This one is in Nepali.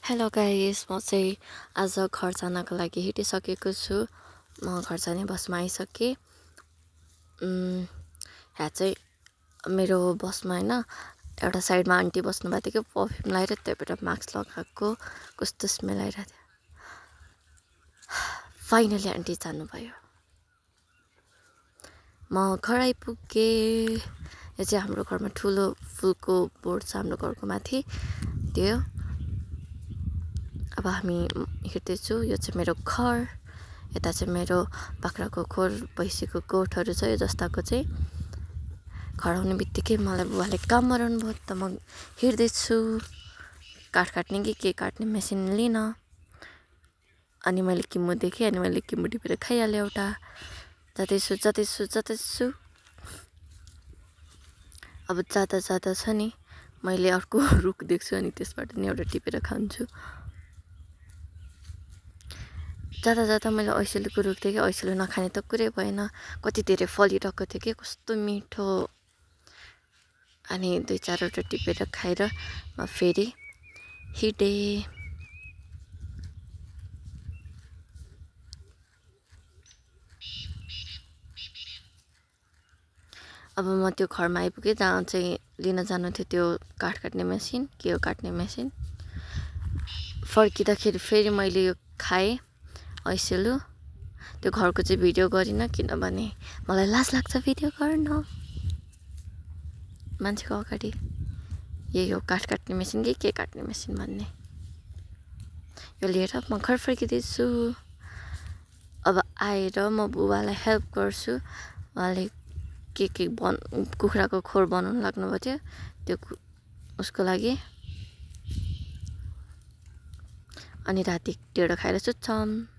हेलो गाइस, म चाहिँ आज घर जानको लागि हिँडिसकेको छु। म घर जाने बसमा आइसकेँ। यहाँ चाहिँ मेरो बसमा होइन, एउटा साइडमा आन्टी बस्नुभएको थियो कि पर्फ्युम लगाएर, त्यहाँबाट मास्क लगाएको कस्तो स्मेल आइरहेको थियो। फाइनली आन्टी जानुभयो। म घर आइपुगेँ। यो चाहिँ हाम्रो घरमा ठुलो फुलको बोर्ड छ हाम्रो घरको माथि, त्यो अब हामी हिँड्दैछु। यो चाहिँ मेरो घर, यता चाहिँ मेरो बाख्राको खोर, भैँसीको गोठहरू छ। यो जस्ताको चाहिँ घर आउने बित्तिकै मलाई बुवाले काम गराउनु भयो, त म हिँड्दैछु। काठ काट्ने कि के काट्ने मेसिन लिन, अनि मैले किम्मु देखेँ, अनि मैले किम्मु टिपेर खाइहालेँ एउटा। जाँदैछु। अब जाँदा छ नि, मैले अर्को रुख देख्छु, अनि त्यसबाट नि एउटा टिपेर खान्छु। जाँदा मैले ऐसेलुको रुख देखेँ। ऐसेलु नखाने त कुरै भएन, कति धेरै फलिरहेको थियो कि, कस्तो मिठो। अनि 2-4वटा टिपेर खाएर म फेरि हिँडेँ। अब म त्यो घरमा आइपुगेँ जहाँ चाहिँ लिन जानु थियो त्यो काठ काट्ने मेसिन, के हो काट्ने मेसिन। फर्किँदाखेरि फेरि मैले यो खाएँ ऐसेलु। त्यो घरको चाहिँ भिडियो गरिनँ, किनभने मलाई लाज लाग्छ भिडियो गर्न मान्छेको अगाडि। यही हो काठ काट्ने मेसिन कि के काट्ने मेसिन भन्ने। यो लिएर म घर फर्किँदैछु। अब आएर म बुबालाई हेल्प गर्छु। उहाँले के कुखुराको खोर बनाउनु लाग्नुभएको थियो, त्यो उसको लागि। अनि राति ढेँडो खाएर सुत्छौँ।